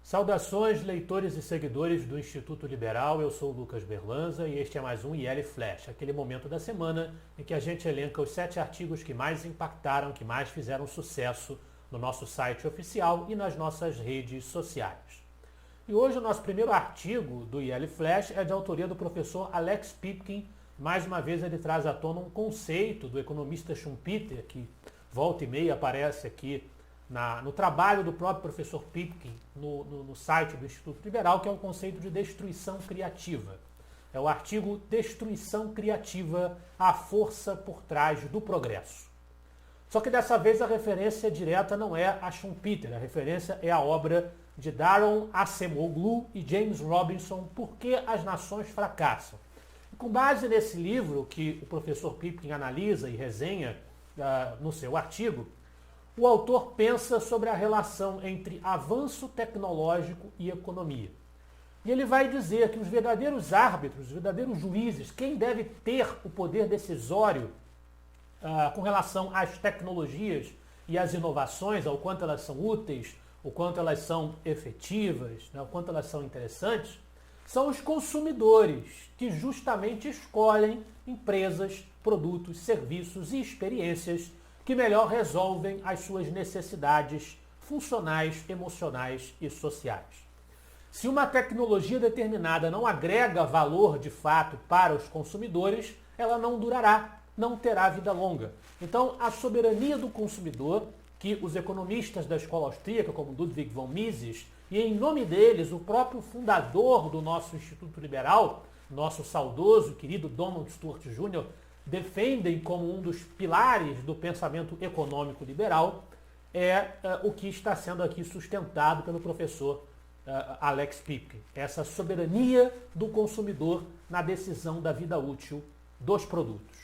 Saudações, leitores e seguidores do Instituto Liberal. Eu sou o Lucas Berlanza e este é mais um IL Flash, aquele momento da semana em que a gente elenca os 7 artigos que mais impactaram, que mais fizeram sucesso no nosso site oficial e nas nossas redes sociais. E hoje o nosso primeiro artigo do IL Flash é de autoria do professor Alex Pipkin. Mais uma vez ele traz à tona um conceito do economista Schumpeter, que volta e meia aparece aqui no trabalho do próprio professor Pipkin, no site do Instituto Liberal, que é o conceito de destruição criativa. É o artigo Destruição Criativa, a força por trás do progresso. Só que dessa vez a referência direta não é a Schumpeter, a referência é a obra de Daron Acemoglu e James Robinson, Por que as Nações Fracassam. E com base nesse livro, que o professor Pipkin analisa e resenha no seu artigo, o autor pensa sobre a relação entre avanço tecnológico e economia. E ele vai dizer que os verdadeiros árbitros, os verdadeiros juízes, quem deve ter o poder decisório com relação às tecnologias e às inovações, ao quanto elas são úteis, o quanto elas são efetivas, o quanto elas são interessantes, são os consumidores, que justamente escolhem empresas, produtos, serviços e experiências que melhor resolvem as suas necessidades funcionais, emocionais e sociais. Se uma tecnologia determinada não agrega valor de fato para os consumidores, ela não durará, não terá vida longa. Então, a soberania do consumidor, que os economistas da escola austríaca, como Ludwig von Mises, e em nome deles o próprio fundador do nosso Instituto Liberal, nosso saudoso, querido Donald Stuart Jr., defendem como um dos pilares do pensamento econômico liberal, é o que está sendo aqui sustentado pelo professor Alex Pipkin. Essa soberania do consumidor na decisão da vida útil dos produtos.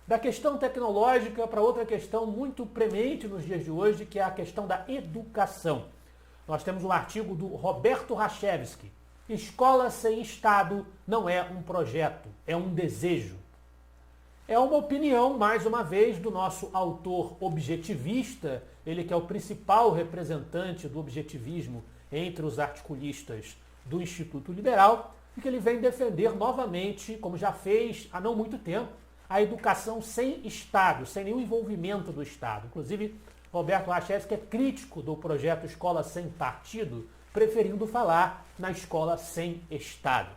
Da questão tecnológica para outra questão muito premente nos dias de hoje, que é a questão da educação. Nós temos um artigo do Roberto Rachevsky. Escola sem Estado não é um projeto, é um desejo. É uma opinião, mais uma vez, do nosso autor objetivista, ele que é o principal representante do objetivismo entre os articulistas do Instituto Liberal, e que ele vem defender novamente, como já fez há não muito tempo, a educação sem Estado, sem nenhum envolvimento do Estado. Inclusive, Roberto Rachevsky é crítico do projeto Escola Sem Partido, preferindo falar na escola sem Estado.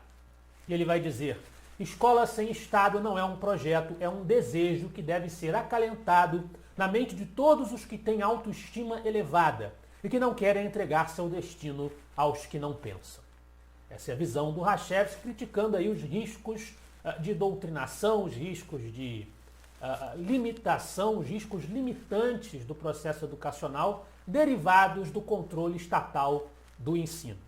E ele vai dizer: escola sem Estado não é um projeto, é um desejo que deve ser acalentado na mente de todos os que têm autoestima elevada e que não querem entregar seu destino aos que não pensam. Essa é a visão do Rachevsky, criticando aí os riscos de doutrinação, os riscos de limitação, os riscos limitantes do processo educacional derivados do controle estatal do ensino.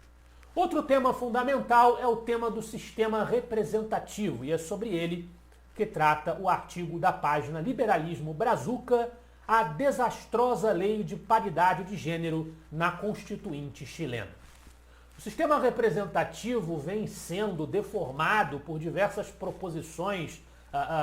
Outro tema fundamental é o tema do sistema representativo, e é sobre ele que trata o artigo da página Liberalismo Brazuca, a desastrosa lei de paridade de gênero na Constituinte chilena. O sistema representativo vem sendo deformado por diversas proposições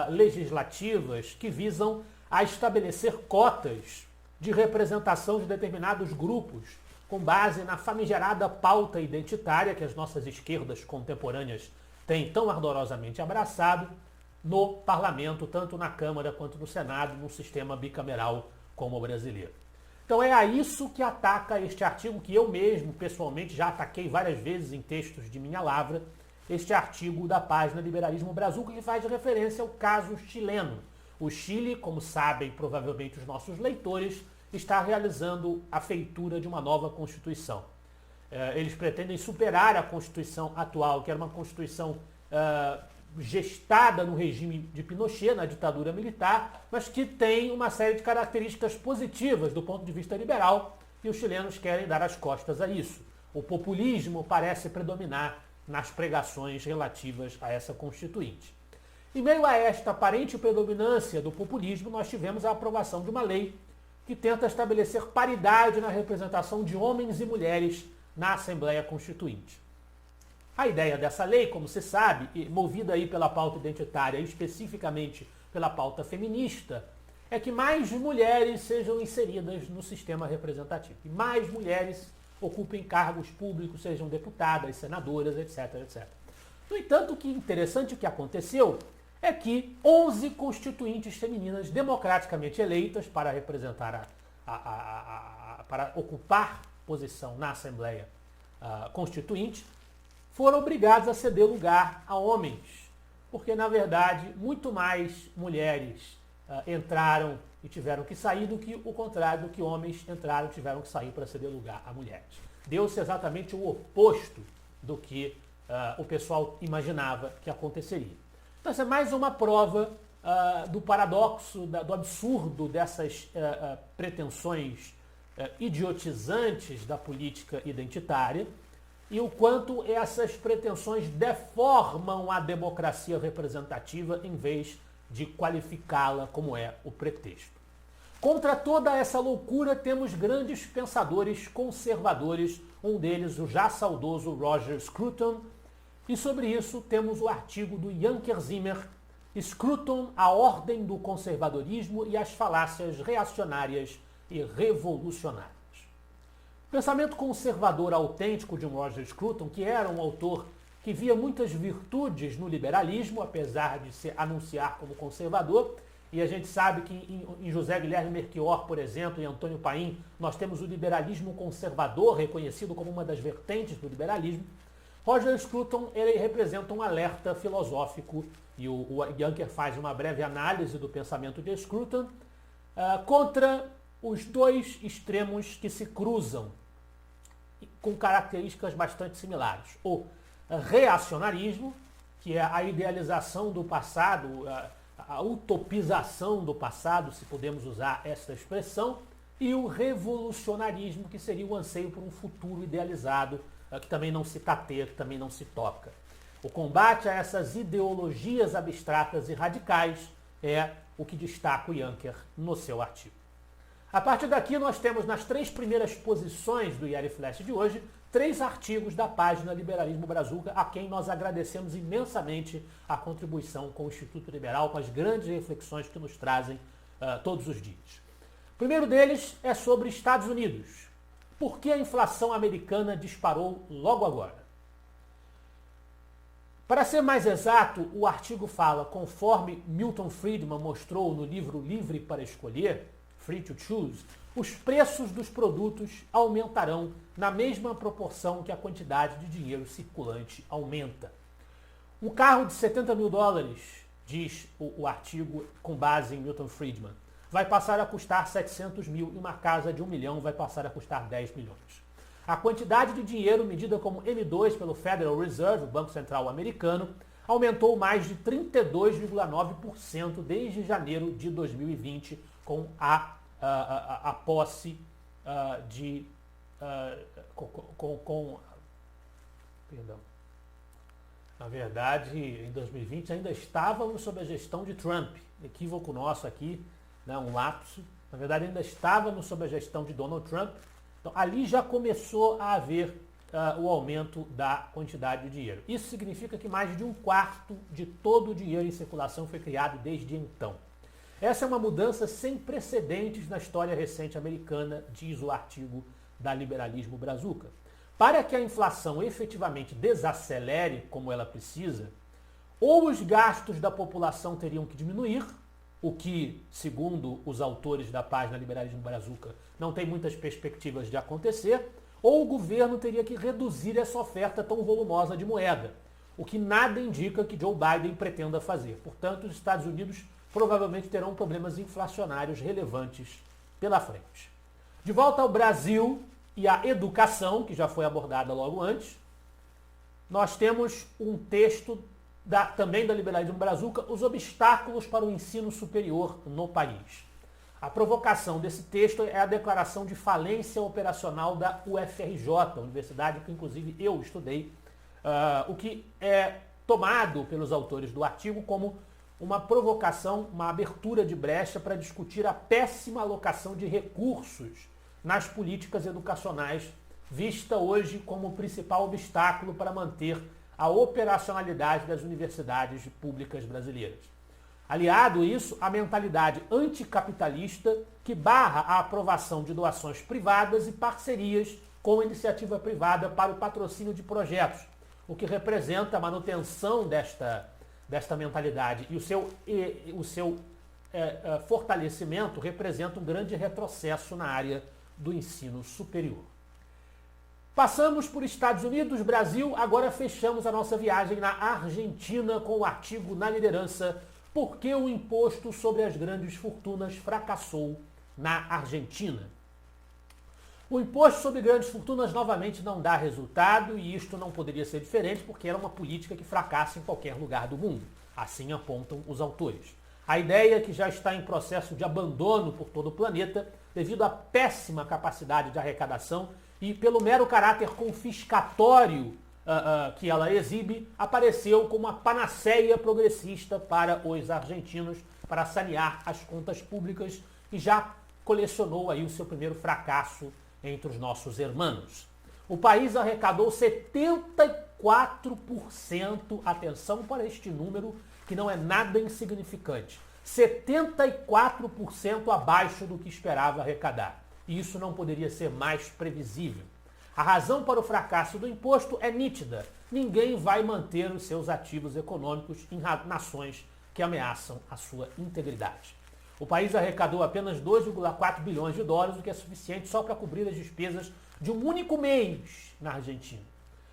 legislativas que visam a estabelecer cotas de representação de determinados grupos, com base na famigerada pauta identitária que as nossas esquerdas contemporâneas têm tão ardorosamente abraçado no parlamento, tanto na Câmara quanto no Senado, num sistema bicameral como o brasileiro. Então é a isso que ataca este artigo, que eu mesmo, pessoalmente, já ataquei várias vezes em textos de minha lavra, este artigo da página Liberalismo Brazuca, que faz referência ao caso chileno. O Chile, como sabem provavelmente os nossos leitores, está realizando a feitura de uma nova Constituição. Eles pretendem superar a Constituição atual, que era uma Constituição gestada no regime de Pinochet, na ditadura militar, mas que tem uma série de características positivas do ponto de vista liberal, e os chilenos querem dar as costas a isso. O populismo parece predominar nas pregações relativas a essa Constituinte. Em meio a esta aparente predominância do populismo, nós tivemos a aprovação de uma lei que tenta estabelecer paridade na representação de homens e mulheres na Assembleia Constituinte. A ideia dessa lei, como se sabe, movida aí pela pauta identitária e especificamente pela pauta feminista, é que mais mulheres sejam inseridas no sistema representativo. E mais mulheres ocupem cargos públicos, sejam deputadas, senadoras, etc, etc. No entanto, o que interessante que aconteceu é que 11 constituintes femininas democraticamente eleitas para representar para ocupar posição na Assembleia Constituinte foram obrigadas a ceder lugar a homens, porque na verdade muito mais mulheres entraram e tiveram que sair do que o contrário, do que homens entraram e tiveram que sair para ceder lugar a mulheres. Deu-se exatamente o oposto do que o pessoal imaginava que aconteceria. Então, essa é mais uma prova do paradoxo, do absurdo dessas pretensões idiotizantes da política identitária e o quanto essas pretensões deformam a democracia representativa em vez de qualificá-la como é o pretexto. Contra toda essa loucura temos grandes pensadores conservadores, um deles o já saudoso Roger Scruton, e sobre isso temos o artigo do Yanker Zimmer, Scruton, a ordem do conservadorismo e as falácias reacionárias e revolucionárias. O pensamento conservador autêntico de Roger Scruton, que era um autor que via muitas virtudes no liberalismo, apesar de se anunciar como conservador, e a gente sabe que em José Guilherme Melchior, por exemplo, e Antônio Paim, nós temos o liberalismo conservador, reconhecido como uma das vertentes do liberalismo. Roger Scruton, ele representa um alerta filosófico, e o Yanker faz uma breve análise do pensamento de Scruton, contra os dois extremos que se cruzam, com características bastante similares. O reacionarismo, que é a idealização do passado, a utopização do passado, se podemos usar essa expressão, e o revolucionarismo, que seria o anseio por um futuro idealizado, que também não se tateia, que também não se toca. O combate a essas ideologias abstratas e radicais é o que destaca o Yanker no seu artigo. A partir daqui, nós temos nas 3 primeiras posições do IL Flash de hoje, 3 artigos da página Liberalismo Brazuca, a quem nós agradecemos imensamente a contribuição com o Instituto Liberal, com as grandes reflexões que nos trazem todos os dias. O primeiro deles é sobre Estados Unidos. Por que a inflação americana disparou logo agora? Para ser mais exato, o artigo fala, conforme Milton Friedman mostrou no livro Livre para Escolher, Free to Choose, os preços dos produtos aumentarão na mesma proporção que a quantidade de dinheiro circulante aumenta. Um carro de 70 mil dólares, diz o artigo com base em Milton Friedman, vai passar a custar 700 mil e uma casa de 1 milhão vai passar a custar 10 milhões. A quantidade de dinheiro medida como M2 pelo Federal Reserve, o Banco Central americano, aumentou mais de 32,9% desde janeiro de 2020, com a posse perdão. Na verdade, em 2020 ainda estávamos sob a gestão de Trump. Equívoco nosso aqui, né, um lapso. Na verdade, ainda estávamos sob a gestão de Donald Trump. Então, ali já começou a haver o aumento da quantidade de dinheiro. Isso significa que mais de 1/4 de todo o dinheiro em circulação foi criado desde então. Essa é uma mudança sem precedentes na história recente americana, diz o artigo da Liberalismo Brazuca. Para que a inflação efetivamente desacelere como ela precisa, ou os gastos da população teriam que diminuir, o que, segundo os autores da página Liberalismo Brazuca, não tem muitas perspectivas de acontecer, ou o governo teria que reduzir essa oferta tão volumosa de moeda, o que nada indica que Joe Biden pretenda fazer. Portanto, os Estados Unidos provavelmente terão problemas inflacionários relevantes pela frente. De volta ao Brasil e à educação, que já foi abordada logo antes, nós temos um texto também da Liberalismo Brazuca, os obstáculos para o ensino superior no país. A provocação desse texto é a declaração de falência operacional da UFRJ, universidade que inclusive eu estudei, o que é tomado pelos autores do artigo como uma provocação, uma abertura de brecha para discutir a péssima alocação de recursos nas políticas educacionais, vista hoje como o principal obstáculo para manter a operacionalidade das universidades públicas brasileiras. Aliado a isso, a mentalidade anticapitalista que barra a aprovação de doações privadas e parcerias com iniciativa privada para o patrocínio de projetos, o que representa a manutenção desta mentalidade e o seu fortalecimento representa um grande retrocesso na área do ensino superior. Passamos por Estados Unidos, Brasil, agora fechamos a nossa viagem na Argentina com o artigo Na Liderança, por que o imposto sobre as grandes fortunas fracassou na Argentina. O imposto sobre grandes fortunas novamente não dá resultado e isto não poderia ser diferente porque era uma política que fracassa em qualquer lugar do mundo. Assim apontam os autores. A ideia que já está em processo de abandono por todo o planeta devido à péssima capacidade de arrecadação e pelo mero caráter confiscatório que ela exibe, apareceu como uma panaceia progressista para os argentinos para sanear as contas públicas e já colecionou aí o seu primeiro fracasso entre os nossos irmãos. O país arrecadou 74%, atenção para este número que não é nada insignificante, 74% abaixo do que esperava arrecadar. E isso não poderia ser mais previsível. A razão para o fracasso do imposto é nítida. Ninguém vai manter os seus ativos econômicos em nações que ameaçam a sua integridade. O país arrecadou apenas 2,4 bilhões de dólares, o que é suficiente só para cobrir as despesas de um único mês na Argentina,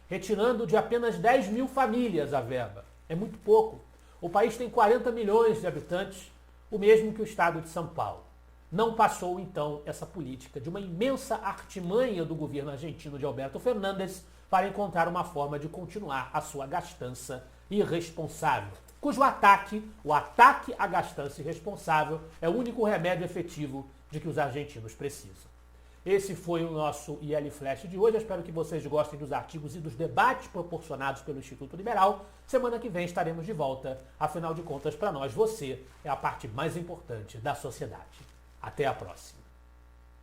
retirando de apenas 10 mil famílias a verba. É muito pouco. O país tem 40 milhões de habitantes, o mesmo que o estado de São Paulo. Não passou, então, essa política de uma imensa artimanha do governo argentino de Alberto Fernandes para encontrar uma forma de continuar a sua gastança irresponsável, cujo o ataque à gastança irresponsável, é o único remédio efetivo de que os argentinos precisam. Esse foi o nosso IL Flash de hoje. Eu espero que vocês gostem dos artigos e dos debates proporcionados pelo Instituto Liberal. Semana que vem estaremos de volta. Afinal de contas, para nós, você é a parte mais importante da sociedade. Até a próxima.